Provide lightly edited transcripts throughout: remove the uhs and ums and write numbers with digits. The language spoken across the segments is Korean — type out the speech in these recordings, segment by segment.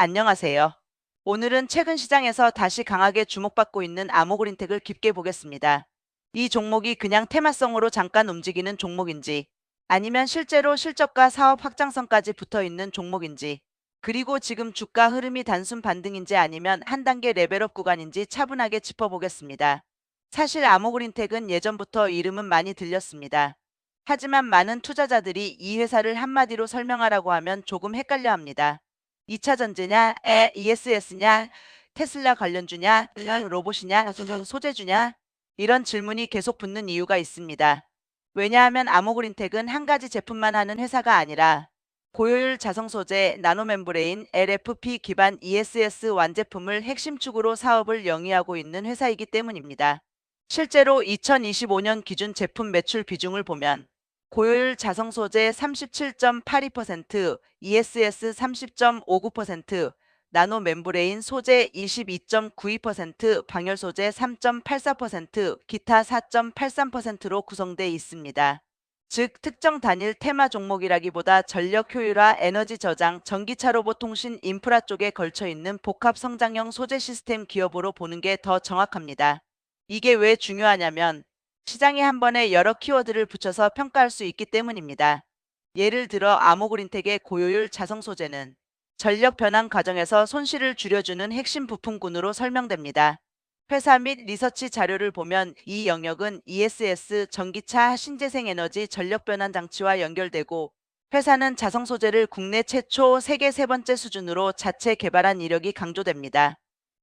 안녕하세요. 오늘은 최근 시장에서 다시 강하게 주목받고 있는 아모그린텍을 깊게 보겠습니다. 이 종목이 그냥 테마성으로 잠깐 움직이는 종목인지, 아니면 실제로 실적과 사업 확장성까지 붙어 있는 종목인지, 그리고 지금 주가 흐름이 단순 반등인지 아니면 한 단계 레벨업 구간인지 차분하게 짚어보겠습니다. 사실 아모그린텍은 예전부터 이름은 많이 들렸습니다. 하지만 많은 투자자들이 이 회사를 한마디로 설명하라고 하면 조금 헷갈려 합니다. 2차 전지냐, ESS냐, 테슬라 관련주냐, 로봇이냐, 소재주냐? 이런 질문이 계속 붙는 이유가 있습니다. 왜냐하면 아모그린텍은 한 가지 제품만 하는 회사가 아니라 고효율 자성 소재, 나노멤브레인, LFP 기반 ESS 완제품을 핵심 축으로 사업을 영위하고 있는 회사이기 때문입니다. 실제로 2025년 기준 제품 매출 비중을 보면 고효율 자성 소재 37.82%, ESS 30.59%, 나노 멤브레인 소재 22.92%, 방열 소재 3.84%, 기타 4.83%로 구성돼 있습니다. 즉, 특정 단일 테마 종목이라기보다 전력 효율화, 에너지 저장, 전기차 로봇 통신 인프라 쪽에 걸쳐 있는 복합 성장형 소재 시스템 기업으로 보는 게 더 정확합니다. 이게 왜 중요하냐면 시장에 한 번에 여러 키워드를 붙여서 평가할 수 있기 때문입니다. 예를 들어 아모그린텍의 고효율 자성 소재는 전력 변환 과정에서 손실을 줄여주는 핵심 부품군으로 설명됩니다. 회사 및 리서치 자료를 보면 이 영역은 ESS 전기차 신재생에너지 전력 변환 장치와 연결되고 회사는 자성 소재를 국내 최초 세계 세 번째 수준으로 자체 개발한 이력이 강조됩니다.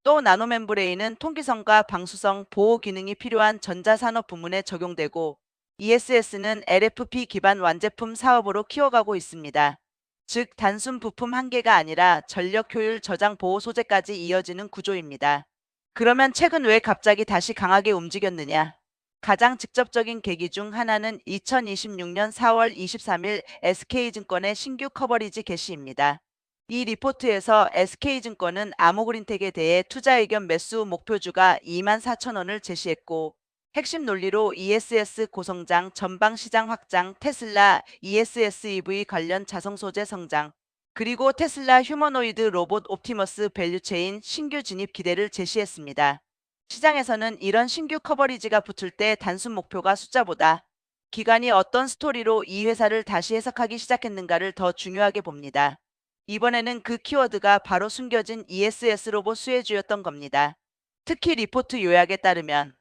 또 나노멤브레인은 통기성과 방수성, 보호 기능이 필요한 전자산업 부문에 적용되고 ESS는 LFP 기반 완제품 사업으로 키워가고 있습니다. 즉, 단순 부품 한 개가 아니라 전력 효율 저장 보호 소재까지 이어지는 구조입니다. 그러면 최근 왜 갑자기 다시 강하게 움직였느냐? 가장 직접적인 계기 중 하나는 2026년 4월 23일 SK증권의 신규 커버리지 게시입니다. 이 리포트에서 SK증권은 아모그린텍에 대해 투자 의견 매수 목표주가 24,000원을 제시했고 핵심 논리로 ESS 고성장, 전방 시장 확장, 테슬라 ESS EV 관련 자성 소재 성장, 그리고 테슬라 휴머노이드 로봇 옵티머스 밸류체인 신규 진입 기대를 제시했습니다. 시장에서는 이런 신규 커버리지가 붙을 때 단순 목표가 숫자보다 기관이 어떤 스토리로 이 회사를 다시 해석하기 시작했는가를 더 중요하게 봅니다. 이번에는 그 키워드가 바로 숨겨진 ESS 로봇 수혜주였던 겁니다. 특히 리포트 요약에 따르면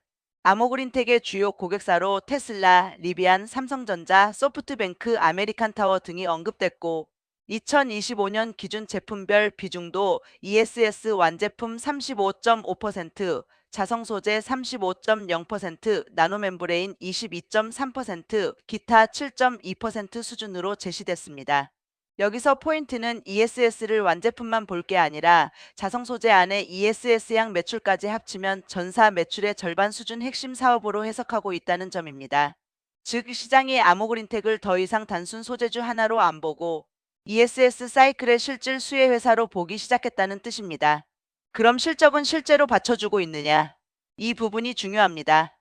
아모그린텍의 주요 고객사로 테슬라, 리비안, 삼성전자, 소프트뱅크, 아메리칸타워 등이 언급됐고 2025년 기준 제품별 비중도 ESS 완제품 35.5%, 자성 소재 35.0%, 나노멤브레인 22.3%, 기타 7.2% 수준으로 제시됐습니다. 여기서 포인트는 ESS를 완제품만 볼 게 아니라 자성 소재 안에 ESS양 매출까지 합치면 전사 매출의 절반 수준 핵심 사업으로 해석하고 있다는 점입니다. 즉, 시장이 아모그린텍을 더 이상 단순 소재주 하나로 안 보고 ESS 사이클의 실질 수혜 회사로 보기 시작했다는 뜻입니다. 그럼 실적은 실제로 받쳐주고 있느냐? 이 부분이 중요합니다.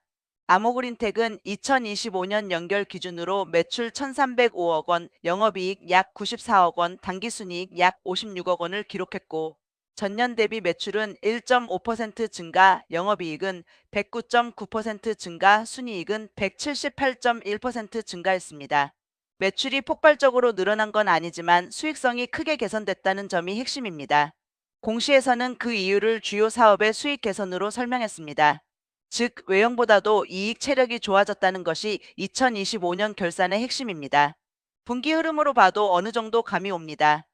아모그린텍은 2025년 연결 기준으로 매출 1,305억 원, 영업이익 약 94억 원, 당기순이익 약 56억 원을 기록했고 전년 대비 매출은 1.5% 증가, 영업이익은 109.9% 증가, 순이익은 178.1% 증가했습니다. 매출이 폭발적으로 늘어난 건 아니지만 수익성이 크게 개선됐다는 점이 핵심입니다. 공시에서는 그 이유를 주요 사업의 수익 개선으로 설명했습니다. 즉, 외형보다도 이익 체력이 좋아졌다는 것이 2025년 결산의 핵심입니다. 분기 흐름으로 봐도 어느 정도 감이 옵니다.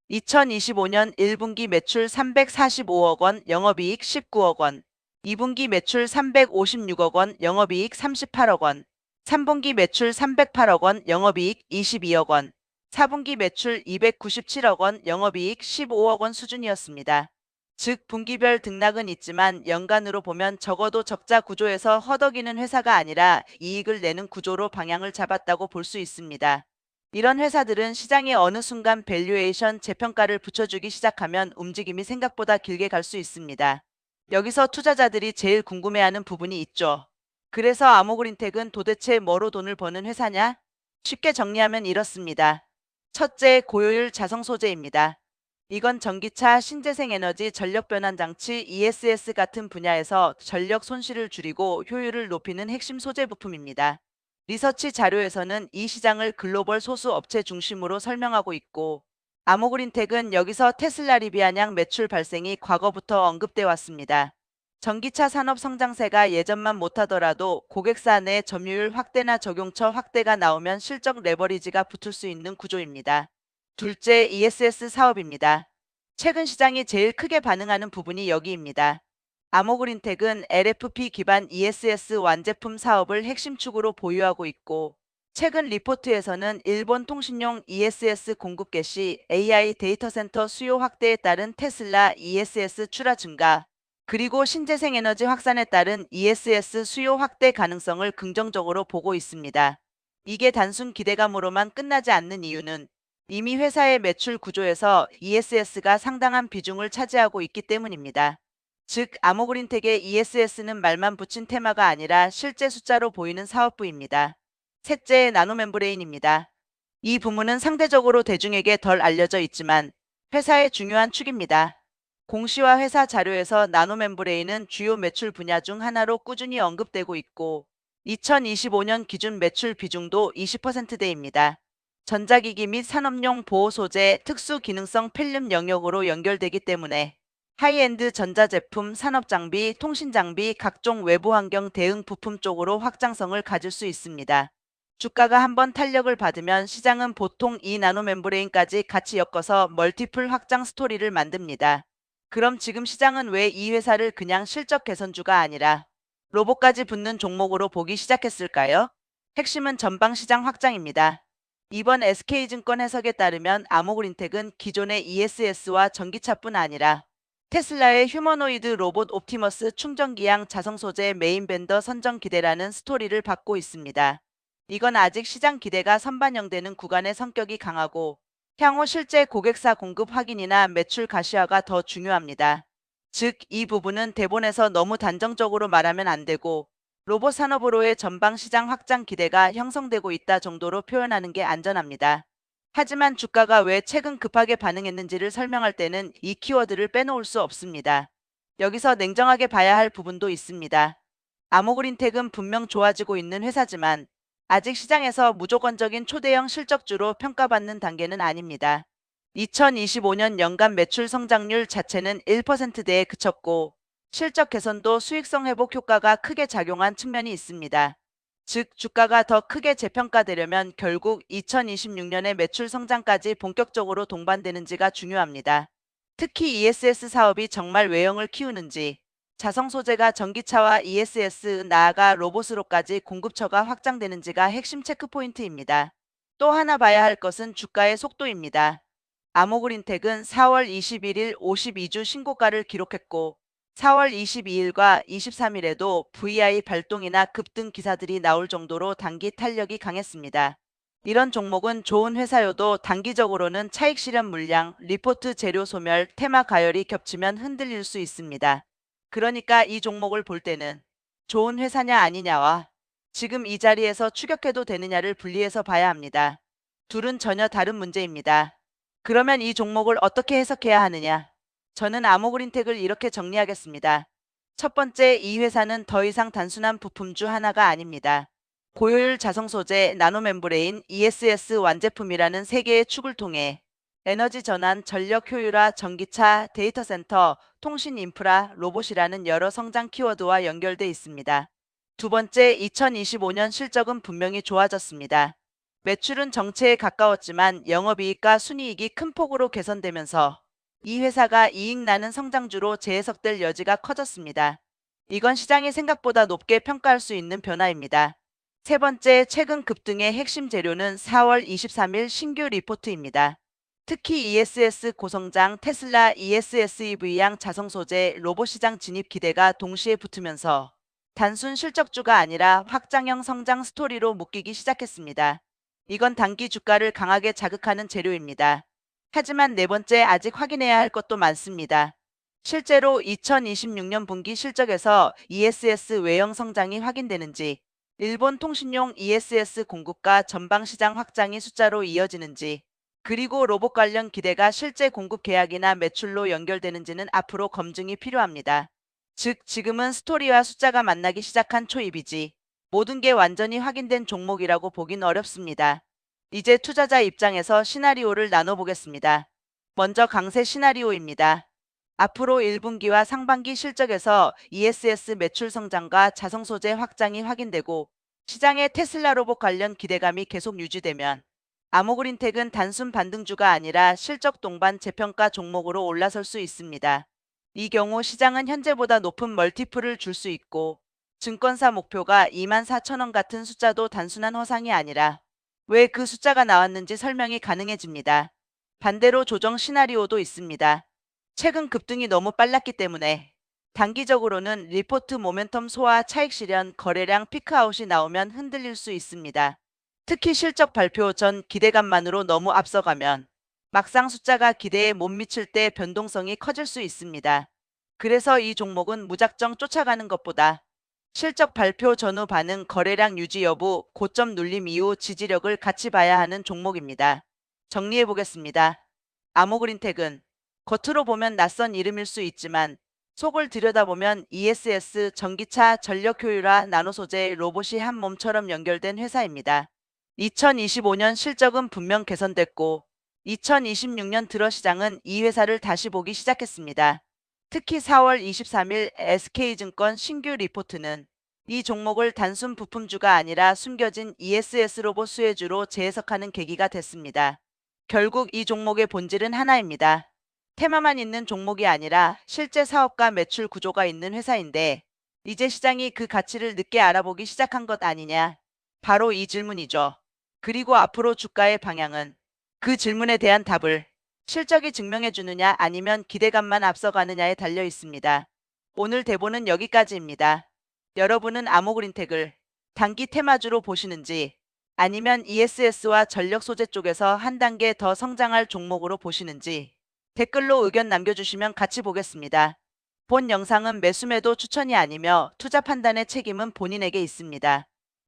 2025년 1분기 매출 345억 원, 영업이익 19억 원, 2분기 매출 356억 원, 영업이익 38억 원, 3분기 매출 308억 원, 영업이익 22억 원, 4분기 매출 297억 원, 영업이익 15억 원 수준이었습니다. 즉, 분기별 등락은 있지만 연간으로 보면 적어도 적자 구조에서 허덕이는 회사가 아니라 이익을 내는 구조로 방향을 잡았다고 볼 수 있습니다. 이런 회사들은 시장에 어느 순간 밸류에이션 재평가를 붙여주기 시작하면 움직임이 생각보다 길게 갈 수 있습니다. 여기서 투자자들이 제일 궁금해하는 부분이 있죠. 그래서 아모그린텍은 도대체 뭐로 돈을 버는 회사냐? 쉽게 정리하면 이렇습니다. 첫째, 고효율 자성 소재입니다. 이건 전기차, 신재생에너지, 전력변환장치, ESS 같은 분야에서 전력 손실을 줄이고 효율을 높이는 핵심 소재 부품입니다. 리서치 자료에서는 이 시장을 글로벌 소수 업체 중심으로 설명하고 있고, 아모그린텍은 여기서 테슬라 리비아냥 매출 발생이 과거부터 언급돼 왔습니다. 전기차 산업 성장세가 예전만 못하더라도 고객사 내 점유율 확대나 적용처 확대가 나오면 실적 레버리지가 붙을 수 있는 구조입니다. 둘째, ESS 사업입니다. 최근 시장이 제일 크게 반응하는 부분이 여기입니다. 아모그린텍은 LFP 기반 ESS 완제품 사업을 핵심 축으로 보유하고 있고, 최근 리포트에서는 일본 통신용 ESS 공급 개시, AI 데이터 센터 수요 확대에 따른 테슬라 ESS 출하 증가, 그리고 신재생 에너지 확산에 따른 ESS 수요 확대 가능성을 긍정적으로 보고 있습니다. 이게 단순 기대감으로만 끝나지 않는 이유는 이미 회사의 매출 구조에서 ESS가 상당한 비중을 차지하고 있기 때문입니다. 즉, 아모그린텍의 ESS는 말만 붙인 테마가 아니라 실제 숫자로 보이는 사업부입니다. 셋째, 나노멤브레인입니다. 이 부문은 상대적으로 대중에게 덜 알려져 있지만 회사의 중요한 축입니다. 공시와 회사 자료에서 나노멤브레인은 주요 매출 분야 중 하나로 꾸준히 언급되고 있고, 2025년 기준 매출 비중도 20%대입니다. 전자기기 및 산업용 보호 소재, 특수 기능성 필름 영역으로 연결되기 때문에 하이엔드 전자제품, 산업장비, 통신장비, 각종 외부 환경 대응 부품 쪽으로 확장성을 가질 수 있습니다. 주가가 한번 탄력을 받으면 시장은 보통 이 나노멤브레인까지 같이 엮어서 멀티플 확장 스토리를 만듭니다. 그럼 지금 시장은 왜 이 회사를 그냥 실적 개선주가 아니라 로봇까지 붙는 종목으로 보기 시작했을까요? 핵심은 전방 시장 확장입니다. 이번 SK증권 해석에 따르면 아모그린텍은 기존의 ESS와 전기차뿐 아니라 테슬라의 휴머노이드 로봇 옵티머스 충전기양 자성 소재 메인 벤더 선정 기대라는 스토리를 받고 있습니다. 이건 아직 시장 기대가 선반영되는 구간의 성격이 강하고 향후 실제 고객사 공급 확인이나 매출 가시화가 더 중요합니다. 즉, 이 부분은 대본에서 너무 단정적으로 말하면 안 되고 로봇 산업으로의 전방 시장 확장 기대가 형성되고 있다 정도로 표현하는 게 안전합니다. 하지만 주가가 왜 최근 급하게 반응했는지를 설명할 때는 이 키워드를 빼놓을 수 없습니다. 여기서 냉정하게 봐야 할 부분도 있습니다. 아모그린텍은 분명 좋아지고 있는 회사지만 아직 시장에서 무조건적인 초대형 실적주로 평가받는 단계는 아닙니다. 2025년 연간 매출 성장률 자체는 1%대에 그쳤고 실적 개선도 수익성 회복 효과가 크게 작용한 측면이 있습니다. 즉, 주가가 더 크게 재평가되려면 결국 2026년의 매출 성장까지 본격적으로 동반되는지가 중요합니다. 특히 ESS 사업이 정말 외형을 키우는지, 자성 소재가 전기차와 ESS 나아가 로봇으로까지 공급처가 확장되는지가 핵심 체크포인트입니다. 또 하나 봐야 할 것은 주가의 속도입니다. 아모그린텍은 4월 21일 52주 신고가를 기록했고 4월 22일과 23일에도 VI 발동이나 급등 기사들이 나올 정도로 단기 탄력이 강했습니다. 이런 종목은 좋은 회사여도 단기적으로는 차익 실현 물량, 리포트 재료 소멸, 테마 가열이 겹치면 흔들릴 수 있습니다. 그러니까 이 종목을 볼 때는 좋은 회사냐 아니냐와 지금 이 자리에서 추격해도 되느냐를 분리해서 봐야 합니다. 둘은 전혀 다른 문제입니다. 그러면 이 종목을 어떻게 해석해야 하느냐? 저는 아모그린텍을 이렇게 정리하겠습니다. 첫 번째, 이 회사는 더 이상 단순한 부품주 하나가 아닙니다. 고효율 자성 소재, 나노멤브레인, ESS 완제품이라는 세 개의 축을 통해 에너지 전환, 전력 효율화, 전기차, 데이터 센터, 통신 인프라, 로봇이라는 여러 성장 키워드와 연결돼 있습니다. 두 번째, 2025년 실적은 분명히 좋아졌습니다. 매출은 정체에 가까웠지만 영업이익과 순이익이 큰 폭으로 개선되면서 이 회사가 이익 나는 성장주로 재해석될 여지가 커졌습니다. 이건 시장이 생각보다 높게 평가할 수 있는 변화입니다. 세 번째, 최근 급등의 핵심 재료는 4월 23일 신규 리포트입니다. 특히 ESS 고성장, 테슬라 ESS EV양 자성 소재, 로봇 시장 진입 기대가 동시에 붙으면서 단순 실적주가 아니라 확장형 성장 스토리로 묶이기 시작했습니다. 이건 단기 주가를 강하게 자극하는 재료입니다. 하지만 네 번째, 아직 확인해야 할 것도 많습니다. 실제로 2026년 분기 실적에서 ESS 외형 성장이 확인되는지, 일본 통신용 ESS 공급과 전방 시장 확장이 숫자로 이어지는지, 그리고 로봇 관련 기대가 실제 공급 계약이나 매출로 연결되는지는 앞으로 검증이 필요합니다. 즉, 지금은 스토리와 숫자가 만나기 시작한 초입이지 모든 게 완전히 확인된 종목이라고 보긴 어렵습니다. 이제 투자자 입장에서 시나리오를 나눠보겠습니다. 먼저 강세 시나리오입니다. 앞으로 1분기와 상반기 실적에서 ESS 매출 성장과 자성 소재 확장이 확인되고 시장의 테슬라 로봇 관련 기대감이 계속 유지되면 아모그린텍은 단순 반등주가 아니라 실적 동반 재평가 종목으로 올라설 수 있습니다. 이 경우 시장은 현재보다 높은 멀티플을 줄 수 있고 증권사 목표가 24,000원 같은 숫자도 단순한 허상이 아니라 왜 그 숫자가 나왔는지 설명이 가능해집니다. 반대로 조정 시나리오도 있습니다. 최근 급등이 너무 빨랐기 때문에 단기적으로는 리포트 모멘텀 소화 차익 실현 거래량 피크아웃이 나오면 흔들릴 수 있습니다. 특히 실적 발표 전 기대감만으로 너무 앞서가면 막상 숫자가 기대에 못 미칠 때 변동성이 커질 수 있습니다. 그래서 이 종목은 무작정 쫓아가는 것보다 실적 발표 전후 반응, 거래량 유지 여부, 고점 눌림 이후 지지력을 같이 봐야 하는 종목입니다. 정리해 보겠습니다. 아모그린텍은 겉으로 보면 낯선 이름일 수 있지만 속을 들여다보면 ESS, 전기차, 전력 효율화, 나노소재, 로봇이 한 몸처럼 연결된 회사입니다. 2025년 실적은 분명 개선됐고 2026년 들어 시장은 이 회사를 다시 보기 시작했습니다. 특히 4월 23일 SK증권 신규 리포트는 이 종목을 단순 부품주가 아니라 숨겨진 ESS 로봇 수혜주로 재해석하는 계기가 됐습니다. 결국 이 종목의 본질은 하나입니다. 테마만 있는 종목이 아니라 실제 사업과 매출 구조가 있는 회사인데 이제 시장이 그 가치를 늦게 알아보기 시작한 것 아니냐? 바로 이 질문이죠. 그리고 앞으로 주가의 방향은 그 질문에 대한 답을 실적이 증명해 주느냐 아니면 기대감만 앞서가느냐에 달려 있습니다. 오늘 대본은 여기까지입니다. 여러분은 아모그린텍을 단기 테마주로 보시는지 아니면 ESS와 전력 소재 쪽에서 한 단계 더 성장할 종목으로 보시는지 댓글로 의견 남겨주시면 같이 보겠습니다. 본 영상은 매수매도 추천이 아니며 투자 판단의 책임은 본인에게 있습니다.